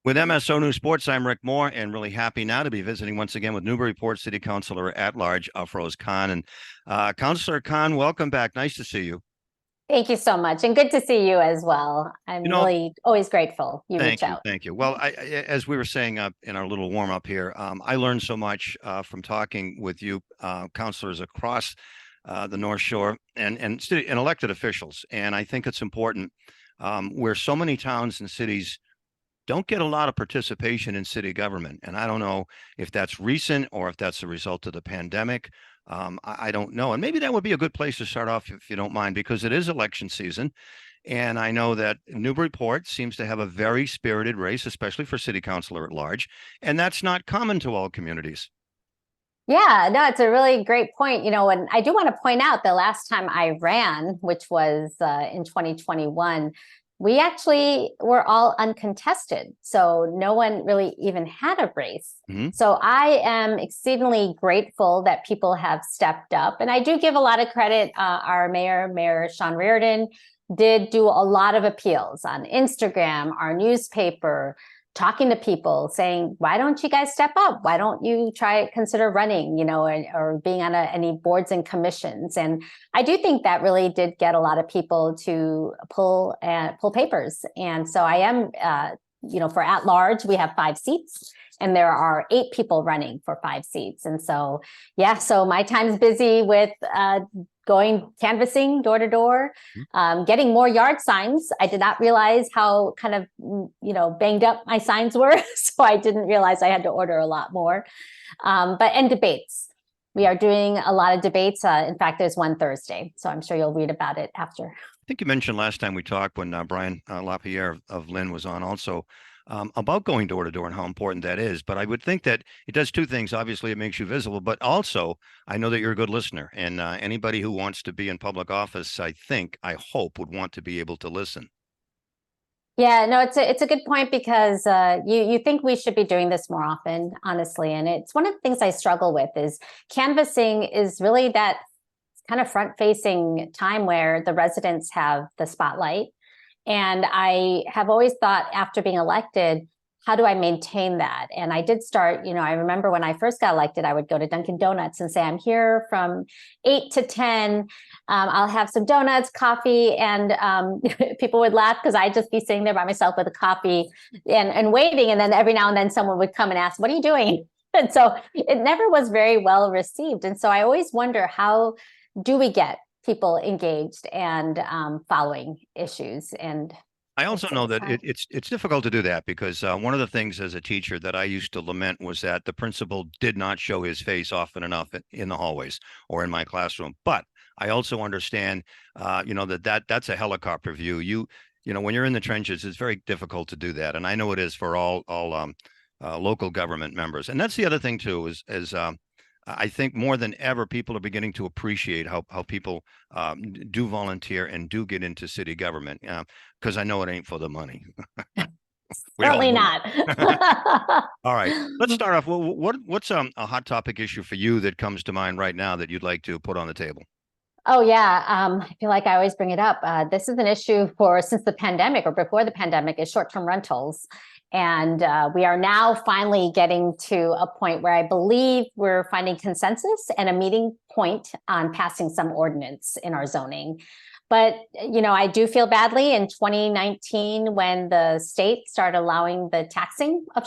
With MSONEWSports, I'm Rick Moore, and really happy now to be visiting once again with Newburyport City Councilor at Large, Afroz Khan. And Councilor Khan, welcome back. Nice to see you. Thank you so much. And good to see you as well. I'm You know, really always grateful you reach thank you, out. thank you. Well, as we were saying in our little warm up here, I learned so much from talking with you, councilors across the North Shore and elected officials. And I think it's important where so many towns and cities don't get a lot of participation in city government. And I don't know if that's recent or if that's a result of the pandemic. I don't know. And maybe that would be a good place to start off, if you don't mind, because it is election season. And I know that Newburyport seems to have a very spirited race, especially for city councilor at large. And that's not common to all communities. Yeah, no, it's a really great point. And I do want to point out the last time I ran, which was in 2021, we actually were all uncontested. So no one really even had a race. Mm-hmm. So I am exceedingly grateful that people have stepped up. And I do give a lot of credit. Our Mayor Sean Reardon, did do a lot of appeals on Instagram, our newspaper, talking to people saying, why don't you guys step up? Why don't you consider running, or being on any boards and commissions? And I do think that really did get a lot of people to pull papers. And so I am, for at large, we have 5 seats. And there are 8 people running for 5 seats. And so, yeah, so my time's busy with going canvassing door to door, getting more yard signs. I did not realize how kind of, banged up my signs were. So I didn't realize I had to order a lot more. And debates. We are doing a lot of debates. In fact, there's one Thursday. So I'm sure you'll read about it after. I think you mentioned last time we talked when Brian LaPierre of Lynn was on also about going door to door and how important that is. But I would think that it does 2 things. Obviously, it makes you visible, but also I know that you're a good listener, and anybody who wants to be in public office, I hope, would want to be able to listen. Yeah, no, it's a good point because you think we should be doing this more often, honestly. And it's one of the things I struggle with is canvassing is really that kind of front-facing time where the residents have the spotlight. And I have always thought after being elected, how do I maintain that? And I did start, I remember when I first got elected, I would go to Dunkin' Donuts and say, I'm here from 8 to 10. I'll have some donuts, coffee, and people would laugh because I'd just be sitting there by myself with a coffee and waiting. And then every now and then someone would come and ask, what are you doing? And so it never was very well received. And so I always wonder, how do we get people engaged and following issues? And I also know that it's difficult to do that because one of the things as a teacher that I used to lament was that the principal did not show his face often enough in the hallways or in my classroom. But I also understand, that's a helicopter view. When you're in the trenches, it's very difficult to do that, and I know it is for all local government members. And that's the other thing too is I think more than ever, people are beginning to appreciate how people do volunteer and do get into city government, because I know it ain't for the money. Certainly not. All right, let's start off. What's a hot topic issue for you that comes to mind right now that you'd like to put on the table? Oh, yeah. I feel like I always bring it up. This is an issue since the pandemic or before the pandemic is short-term rentals. And we are now finally getting to a point where I believe we're finding consensus and a meeting point on passing some ordinance in our zoning. But, I do feel badly in 2019 when the state started allowing the taxing of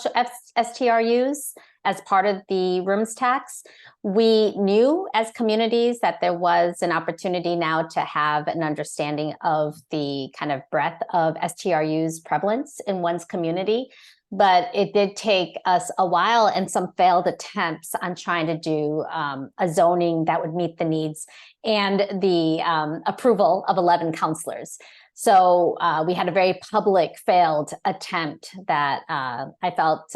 STRUs as part of the rooms tax. We knew as communities that there was an opportunity now to have an understanding of the kind of breadth of STRU's prevalence in one's community. But it did take us a while and some failed attempts on trying to do a zoning that would meet the needs and the approval of 11 councilors. So we had a very public failed attempt that I felt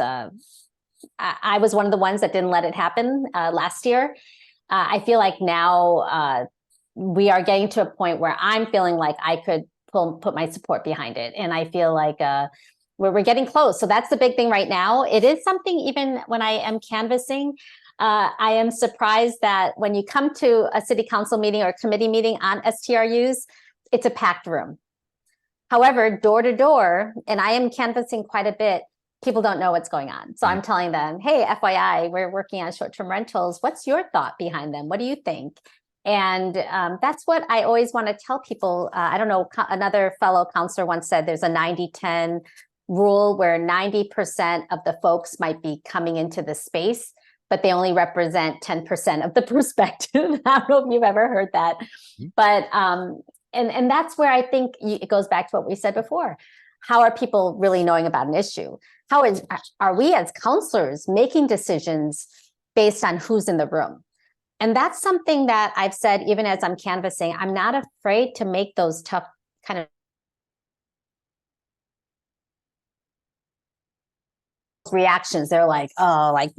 I was one of the ones that didn't let it happen last year. I feel like now we are getting to a point where I'm feeling like I could put my support behind it. And I feel like we're getting close. So that's the big thing right now. It is something, even when I am canvassing, I am surprised that when you come to a city council meeting or a committee meeting on STRUs, it's a packed room. However, door to door, and I am canvassing quite a bit, people don't know what's going on. So I'm telling them, hey, FYI, we're working on short-term rentals. What's your thought behind them? What do you think? And that's what I always want to tell people. I don't know, another fellow counselor once said there's a 90-10 rule where 90% of the folks might be coming into the space, but they only represent 10% of the perspective. I don't know if you've ever heard that, but and that's where I think it goes back to what we said before. How are people really knowing about an issue? Are we as counselors making decisions based on who's in the room? And that's something that I've said, even as I'm canvassing, I'm not afraid to make those tough kind of reactions. They're like, oh, like,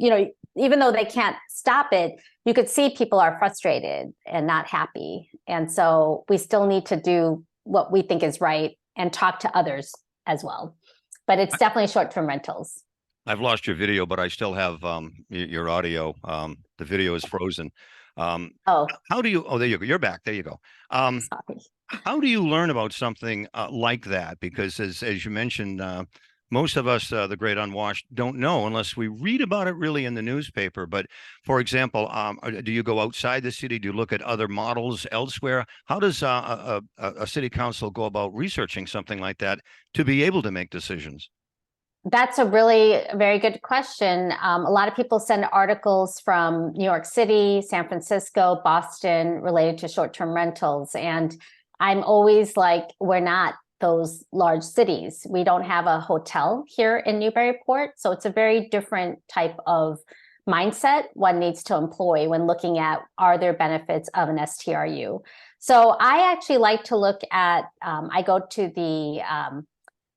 even though they can't stop it, you could see people are frustrated and not happy. And so we still need to do what we think is right and talk to others as well. But it's definitely short-term rentals. I've lost your video, but I still have your audio. The video is frozen. How do you, there you go. You're back. There you go. Sorry. How do you learn about something like that? Because as you mentioned, most of us, the great unwashed, don't know unless we read about it really in the newspaper. But for example, do you go outside the city? Do you look at other models elsewhere? How does a city council go about researching something like that to be able to make decisions? That's a really very good question. A lot of people send articles from New York City, San Francisco, Boston related to short-term rentals. And I'm always like, we're not those large cities. We don't have a hotel here in Newburyport. So it's a very different type of mindset one needs to employ when looking at, are there benefits of an STRU? So I actually like to look at, I go to the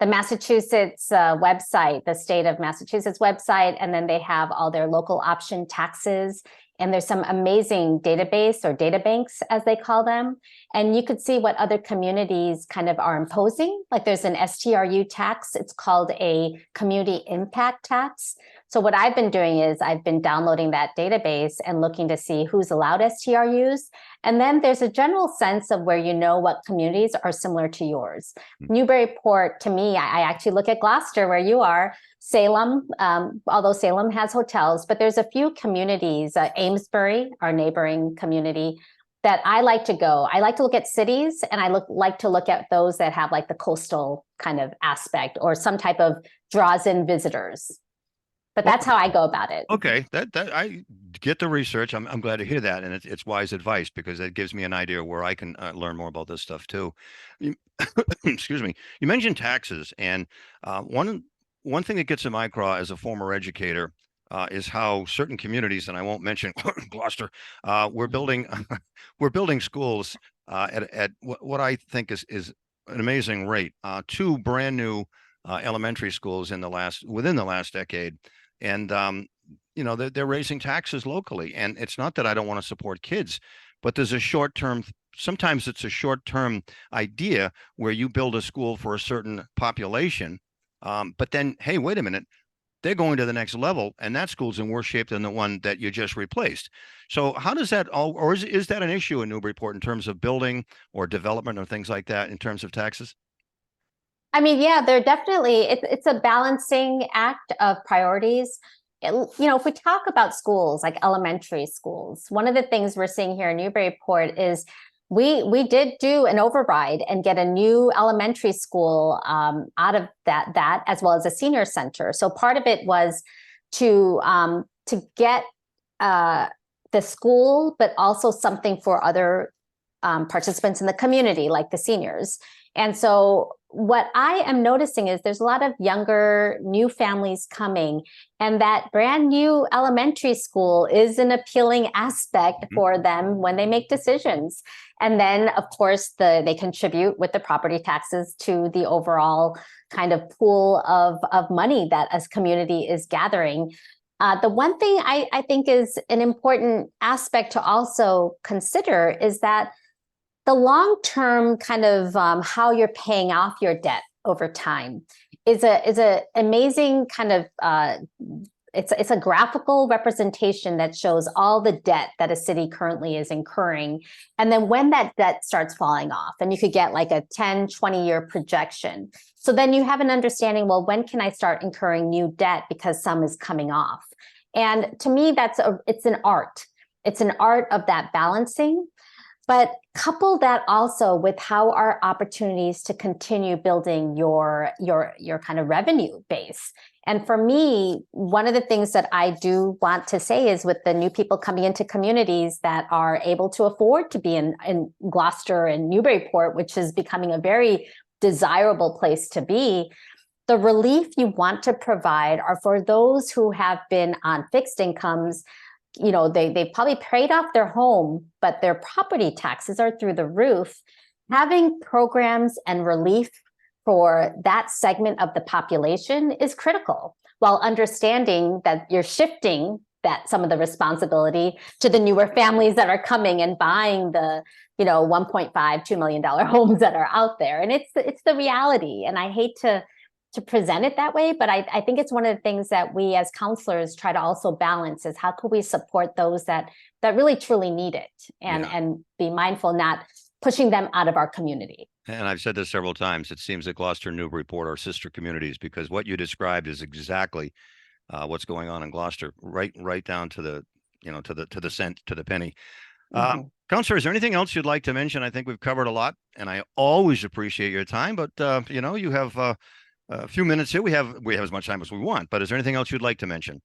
Massachusetts website, the state of Massachusetts website, and then they have all their local option taxes. And there's some amazing database or data banks, as they call them. And you could see what other communities kind of are imposing. Like there's an STRU tax. It's called a community impact tax. So what I've been doing is I've been downloading that database and looking to see who's allowed STRUs. And then there's a general sense of where you know what communities are similar to yours. Newburyport, to me, I actually look at Gloucester, where you are, Salem, although Salem has hotels, but there's a few communities, Amesbury, our neighboring community, that I like to go. I like to look at cities, and I like to look at those that have like the coastal kind of aspect or some type of draws in visitors. But that's how I go about it. Okay, that I get the research. I'm glad to hear that, and it's wise advice because it gives me an idea where I can learn more about this stuff too. Excuse me. You mentioned taxes, and one thing that gets in my craw as a former educator is how certain communities, and I won't mention Gloucester, we're building schools at what I think is an amazing rate. Two brand new elementary schools within the last decade. And, they're raising taxes locally. And it's not that I don't want to support kids, but there's sometimes it's a short-term idea where you build a school for a certain population. But then, hey, wait a minute, they're going to the next level and that school's in worse shape than the one that you just replaced. So how does that or is that an issue in Newburyport in terms of building or development or things like that in terms of taxes? I mean, yeah, they're definitely, it's a balancing act of priorities. If we talk about schools, like elementary schools, one of the things we're seeing here in Newburyport is we did do an override and get a new elementary school out of that as well as a senior center. So part of it was to get the school, but also something for other participants in the community, like the seniors. And so what I am noticing is there's a lot of younger, new families coming, and that brand new elementary school is an appealing aspect for them when they make decisions. And then, of course, they contribute with the property taxes to the overall kind of pool of money that a community is gathering. The one thing I think is an important aspect to also consider is that the long-term kind of how you're paying off your debt over time is a amazing kind of it's a graphical representation that shows all the debt that a city currently is incurring. And then when that debt starts falling off, and you could get like a 10, 20-year projection. So then you have an understanding, well, when can I start incurring new debt because some is coming off? And to me, it's an art. It's an art of that balancing. But couple that also with how are opportunities to continue building your kind of revenue base. And for me, one of the things that I do want to say is with the new people coming into communities that are able to afford to be in Gloucester and Newburyport, which is becoming a very desirable place to be, the relief you want to provide are for those who have been on fixed incomes. You know, they probably paid off their home, but their property taxes are through the roof. Having programs and relief for that segment of the population is critical, while understanding that you're shifting that some of the responsibility to the newer families that are coming and buying the, you know, $1.5–2 million homes that are out there. And it's the reality. And I hate to present it that way, but I think it's one of the things that we as counselors try to also balance is how can we support those that really truly need it and be mindful, not pushing them out of our community. And I've said this several times. It seems that Gloucester and Newburyport are sister communities, because what you described is exactly what's going on in Gloucester, right down to the, you know, to the cent, to the penny. Councilor, is there anything else you'd like to mention? I think we've covered a lot, and I always appreciate your time, but you know, you have a few minutes here. We have as much time as we want, but is there anything else you'd like to mention?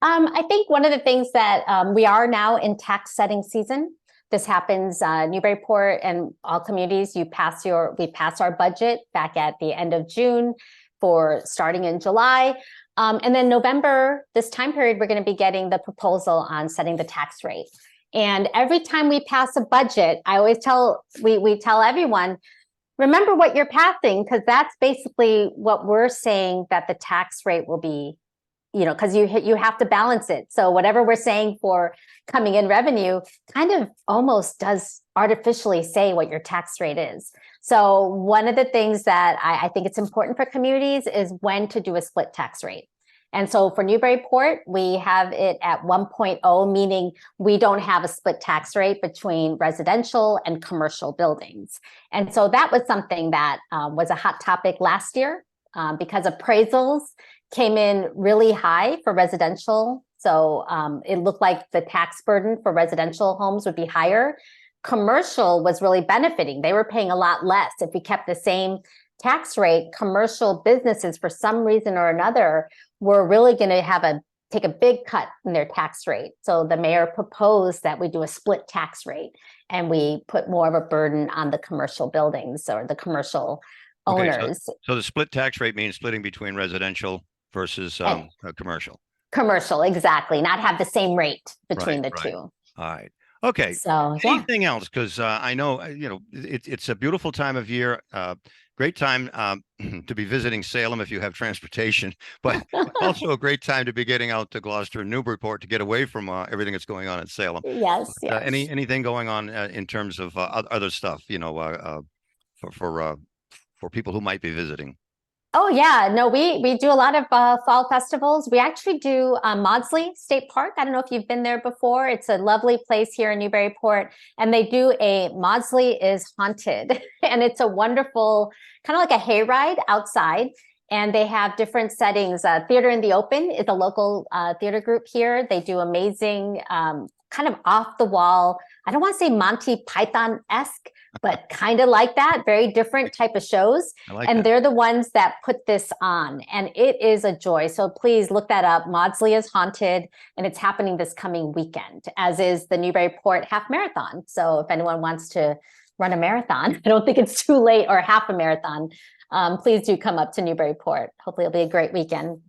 I think one of the things that we are now in tax setting season. This happens Newburyport and all communities. We pass our budget back at the end of June for starting in July. And then November, this time period, we're going to be getting the proposal on setting the tax rate. And every time we pass a budget, I always we tell everyone, remember what you're passing, because that's basically what we're saying that the tax rate will be, you know, because you have to balance it. So whatever we're saying for coming in revenue kind of almost does artificially say what your tax rate is. So one of the things that I think it's important for communities is when to do a split tax rate. And so for Newburyport, we have it at 1.0, meaning we don't have a split tax rate between residential and commercial buildings. And so that was something that was a hot topic last year because appraisals came in really high for residential. So it looked like the tax burden for residential homes would be higher. Commercial was really benefiting. They were paying a lot less. If we kept the same tax rate, commercial businesses, for some reason or another, were really going to take a big cut in their tax rate. So the mayor proposed that we do a split tax rate and we put more of a burden on the commercial buildings or the commercial owners. So the split tax rate means splitting between residential versus commercial. Commercial, exactly. Not have the same rate between the two. All right. Okay. So anything else? Because I know, you know, it's a beautiful time of year. Great time to be visiting Salem if you have transportation, but also a great time to be getting out to Gloucester and Newburyport to get away from everything that's going on in Salem. Yes. Anything going on in terms of other stuff, you know, for people who might be visiting? Oh yeah, no, we do a lot of fall festivals. We actually do Maudsley State Park. I don't know if you've been there before. It's a lovely place here in Newburyport, and they do a Maudsley is Haunted, and it's a wonderful kind of like a hayride outside. And they have different settings. Theater in the Open is a local theater group here. They do amazing kind of off the wall. I don't want to say Monty Python-esque, but kind of like that, very different type of shows. And they're the ones that put this on, and it is a joy. So please look that up. Maudsley is Haunted, and it's happening this coming weekend, as is the Newburyport Half Marathon. So if anyone wants to run a marathon, I don't think it's too late, or half a marathon, please do come up to Newburyport. Hopefully it'll be a great weekend.